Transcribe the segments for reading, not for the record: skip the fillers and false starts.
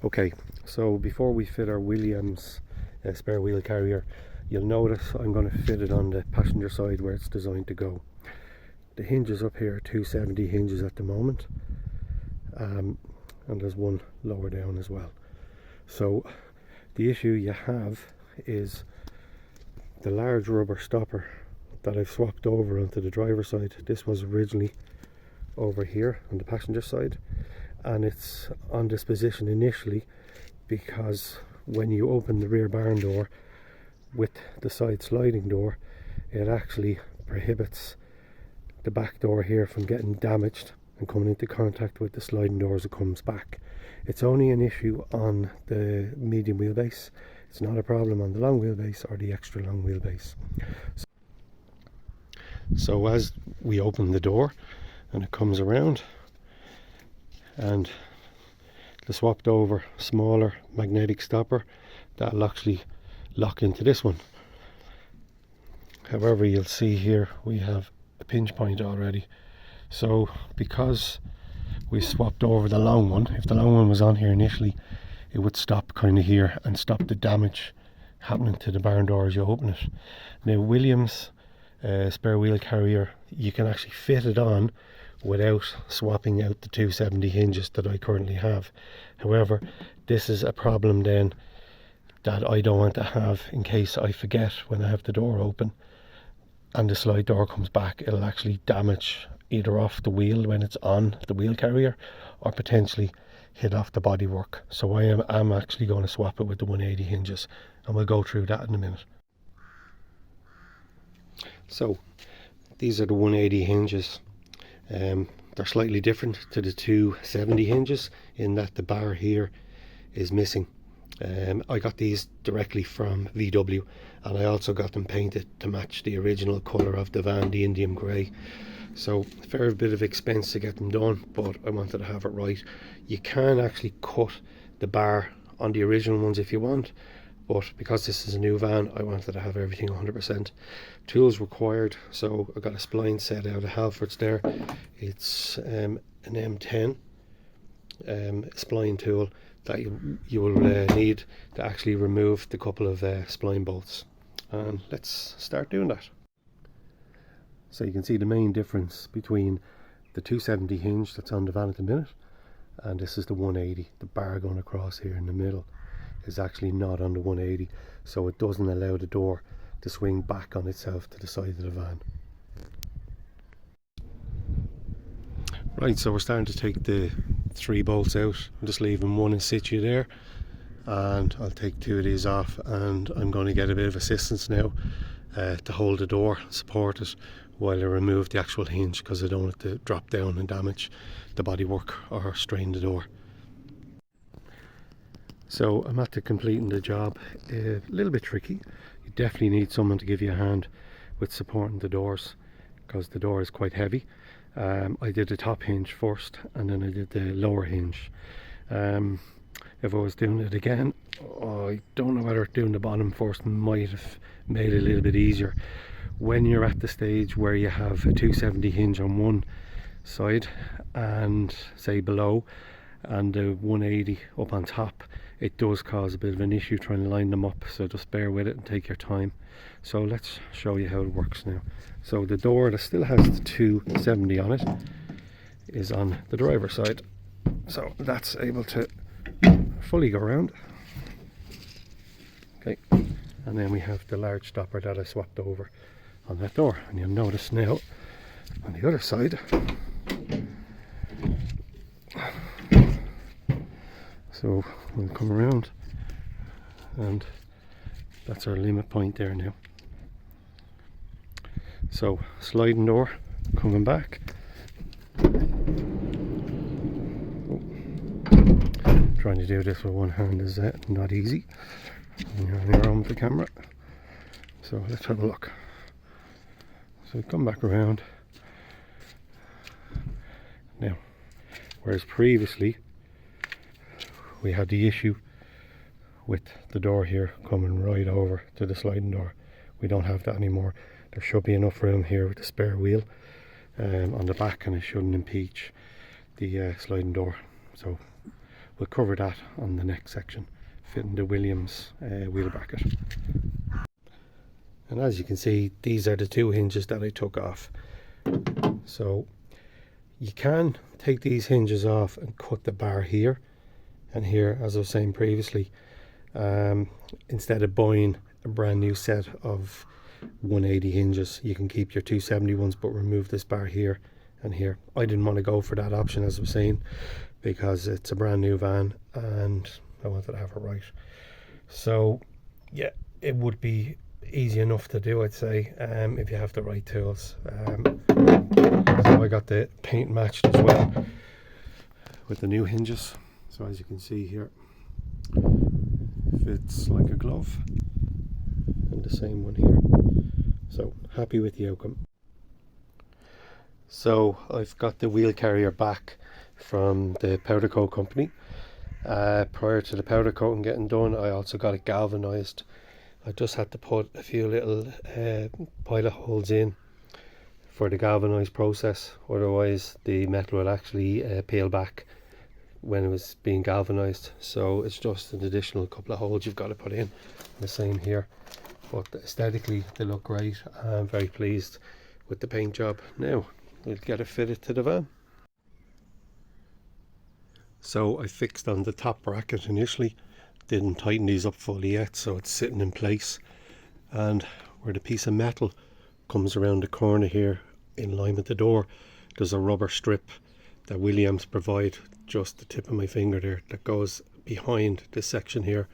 Okay, so before we fit our Wheeliams spare wheel carrier, you'll notice I'm going to fit it on the passenger side where it's designed to go. The hinges up here are 270 hinges at the moment, and there's one lower down as well. So the issue you have is the large rubber stopper that I've swapped over onto the driver's side. This was originally over here on the passenger side, and it's on this position initially because when you open the rear barn door with the side sliding door, it actually prohibits the back door here from getting damaged and coming into contact with the sliding door as it comes back. It's only an issue on the medium wheelbase. It's not a problem on the long wheelbase or the extra long wheelbase. So as we open the door and it comes around, and the swapped over smaller magnetic stopper, that'll actually lock into this one. However, you'll see here we have a pinch point already. So because we swapped over the long one, if the long one was on here initially, it would stop kind of here and stop the damage happening to the barn door as you open it. Now Wheeliams spare wheel carrier, you can actually fit it on without swapping out the 270 hinges that I currently have. However, this is a problem then that I don't want to have in case I forget when I have the door open and the slide door comes back. It'll actually damage either off the wheel when it's on the wheel carrier or potentially hit off the bodywork. So I'm actually going to swap it with the 180 hinges, and we'll go through that in a minute. So these are the 180 hinges. They're slightly different to the 270 hinges in that the bar here is missing. I got these directly from VW, and I also got them painted to match the original colour of the van, the Indian grey. So a fair bit of expense to get them done, but I wanted to have it right. You can actually cut the bar on the original ones if you want, but because this is a new van, I wanted to have everything 100%. Tools required, so I got a spline set out of Halfords there. It's an M10 spline tool that you will need to actually remove the couple of spline bolts. And let's start doing that. So you can see the main difference between the 270 hinge that's on the van at the minute and this is the 180. The bar going across here in the middle is actually not on the 180, so it doesn't allow the door to swing back on itself to the side of the van. Right, so we're starting to take the 3 bolts out. I'm just leaving one in situ there, and I'll take 2 of these off, and I'm going to get a bit of assistance now to hold the door, support it, while I remove the actual hinge, because I don't want it to drop down and damage the bodywork or strain the door. So I'm after completing the job. A little bit tricky. You definitely need someone to give you a hand with supporting the doors, because the door is quite heavy. I did the top hinge first, and then I did the lower hinge. If I was doing it again, I don't know whether doing the bottom first might have made it a little bit easier. When you're at the stage where you have a 270 hinge on one side and say below, and the 180 up on top, it does cause a bit of an issue trying to line them up, so just bear with it and take your time. So let's show you how it works now. So the door that still has the 270 on it is on the driver's side, so that's able to fully go around. Okay, and then we have the large stopper that I swapped over on that door, and you'll notice now on the other side, so we'll come around, and that's our limit point there now. So sliding door coming back. Trying to do this with one hand is not easy when you're on your own with the camera. So let's have a look. So come back around. Now, whereas previously we had the issue with the door here coming right over to the sliding door, we don't have that anymore. There should be enough room here with the spare wheel on the back, and it shouldn't impede the sliding door. So we'll cover that on the next section, fitting the Wheeliams wheel bracket. And as you can see, these are the two hinges that I took off. So you can take these hinges off and cut the bar here and here, as I was saying previously, instead of buying a brand new set of 180 hinges. You can keep your 270 ones but remove this bar here and here. I didn't want to go for that option, as I was saying, because it's a brand new van and I wanted to have it right. So yeah, it would be easy enough to do, I'd say, if you have the right tools. So I got the paint matched as well with the new hinges. So as you can see here, fits like a glove, and the same one here. So happy with the outcome. So I've got the wheel carrier back from the powder coat company. Prior to the powder coating getting done, I also got it galvanized. I just had to put a few little pilot holes in for the galvanized process, otherwise the metal will actually peel back when it was being galvanized. So it's just an additional couple of holes you've got to put in. The same here, but aesthetically they look great. I'm very pleased with the paint job. Now we'll get it fitted to the van. So I fixed on the top bracket initially, didn't tighten these up fully yet, so it's sitting in place. And where the piece of metal comes around the corner here in line with the door, there's a rubber strip that Wheeliams provide, just the tip of my finger there, that goes behind this section here,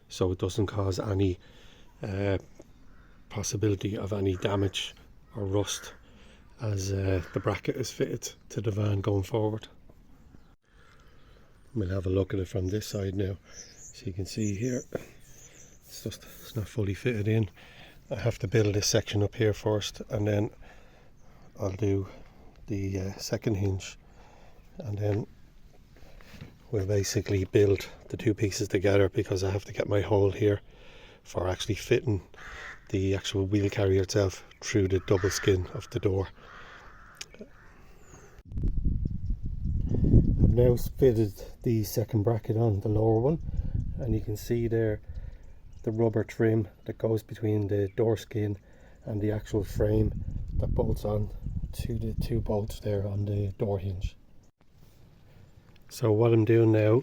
so it doesn't cause any possibility of any damage or rust as the bracket is fitted to the van going forward. We'll have a look at it from this side now. So you can see here, it's not fully fitted in. I have to build this section up here first, and then I'll do the second hinge, and then we'll basically build the two pieces together, because I have to get my hole here for actually fitting the actual wheel carrier itself through the double skin of the door. I've now fitted the second bracket on the lower one, and you can see there the rubber trim that goes between the door skin and the actual frame that bolts on to the two bolts there on the door hinge. So what I'm doing now,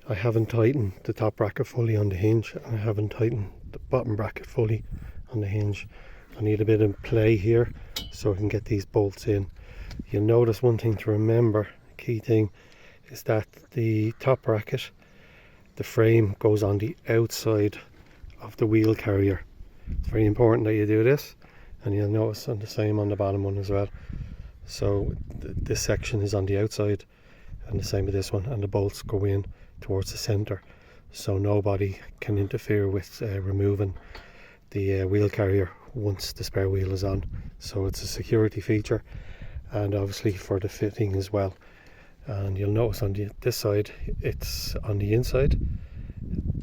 I haven't tightened the top bracket fully on the hinge, and I haven't tightened the bottom bracket fully on the hinge. I need a bit of play here so I can get these bolts in. You'll notice one thing to remember, key thing, is that the top bracket, the frame goes on the outside of the wheel carrier. It's very important that you do this, and you'll notice on the same on the bottom one as well. So this section is on the outside, and the same with this one, and the bolts go in towards the center, so nobody can interfere with removing the wheel carrier once the spare wheel is on. So it's a security feature, and obviously for the fitting as well. And you'll notice on this side, it's on the inside,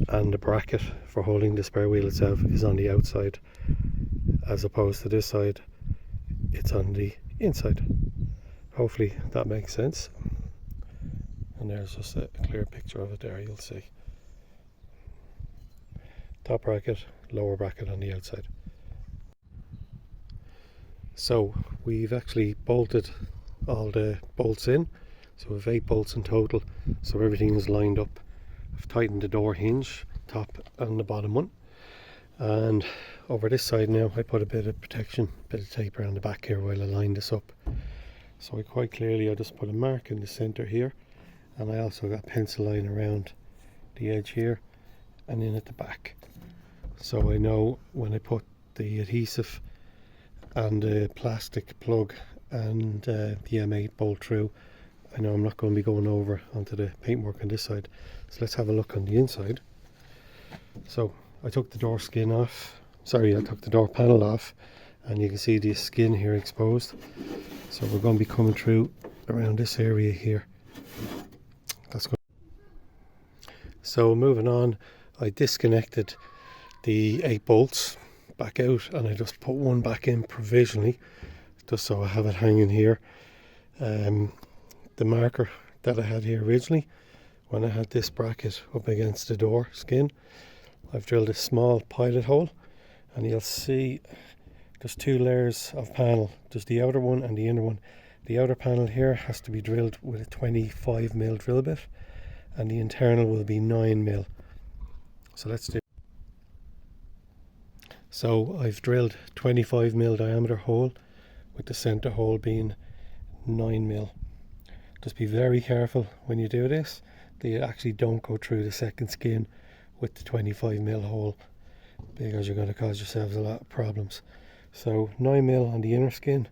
and the bracket for holding the spare wheel itself is on the outside, as opposed to this side, it's on the inside. Hopefully that makes sense. And there's just a clear picture of it there, you'll see. Top bracket, lower bracket on the outside. So we've actually bolted all the bolts in, so we've 8 bolts in total, so everything is lined up. I've tightened the door hinge, top and the bottom one, and over this side now I put a bit of protection, bit of tape around the back here while I line this up. So quite clearly I just put a mark in the center here, and I also got pencil line around the edge here and in at the back, so I know when I put the adhesive and the plastic plug and the M8 bolt through, I know I'm not going to be going over onto the paintwork on this side. So let's have a look on the inside. So I took the door skin off, I took the door panel off, and you can see the skin here exposed. So we're going to be coming through around this area here. That's good. So moving on, I disconnected the 8 bolts back out, and I just put one back in provisionally, just so I have it hanging here. The marker that I had here originally when I had this bracket up against the door skin, I've drilled a small pilot hole, and you'll see there's two layers of panel. There's the outer one and the inner one. The outer panel here has to be drilled with a 25mm drill bit, and the internal will be 9mm. So let's do. So I've drilled 25mm diameter hole with the center hole being 9mm. Just be very careful when you do this that you actually don't go through the second skin with the 25mm hole, because you're going to cause yourselves a lot of problems. So 9mm on the inner skin,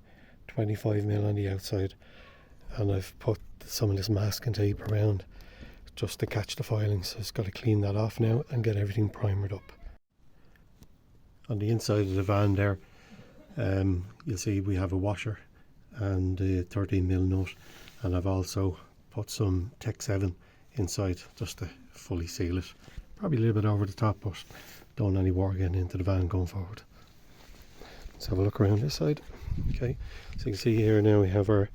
25mm on the outside, and I've put some of this masking tape around just to catch the filings. So just got to clean that off now and get everything primered up. On the inside of the van there, you'll see we have a washer and a 13mm nut, and I've also put some Tech 7 inside just to fully seal it. Probably a little bit over the top, but don't want any water getting into the van going forward. Let's have a look around this side. Okay, so you can see here now we have our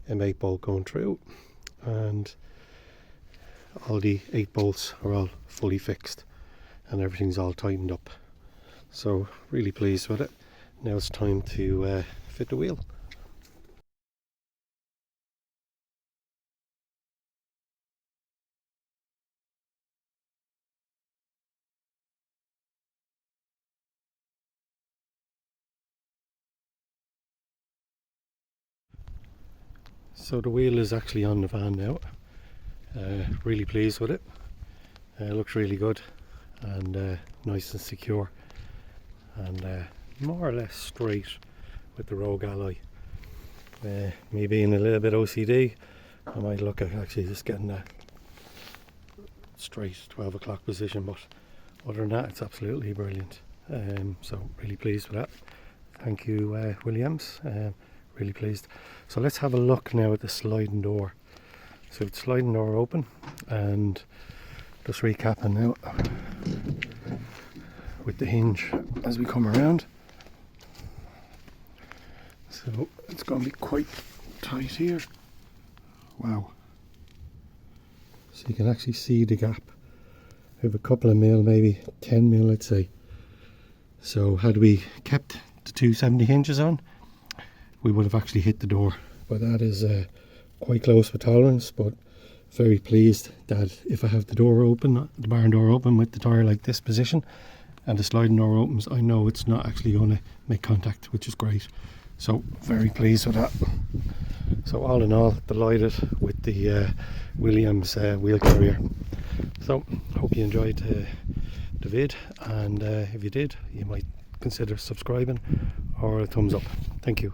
M8 bolt going through, and all the 8 bolts are all fully fixed and everything's all tightened up. So really pleased with it. Now it's time to fit the wheel. So the wheel is actually on the van now. Really pleased with it. Looks really good and nice and secure, and more or less straight with the Rogue alloy. Me being a little bit OCD, I might look at actually just getting that straight 12 o'clock position, but other than that it's absolutely brilliant. So really pleased with that. Thank you, Wheeliams. Really pleased. So let's have a look now at the sliding door. So the sliding door open, and just recapping now with the hinge as we come around. So it's going to be quite tight here. Wow. So you can actually see the gap. We have a couple of mil, maybe 10mm I'd say. So had we kept the 270 hinges on, we would have actually hit the door. But that is quite close for tolerance, but very pleased that if I have the door open, the barn door open with the tyre like this position, and the sliding door opens, I know it's not actually going to make contact, which is great. So very pleased with that. So all in all, delighted with the Wheeliams wheel carrier. So hope you enjoyed the vid, and if you did, you might consider subscribing or a thumbs up. Thank you.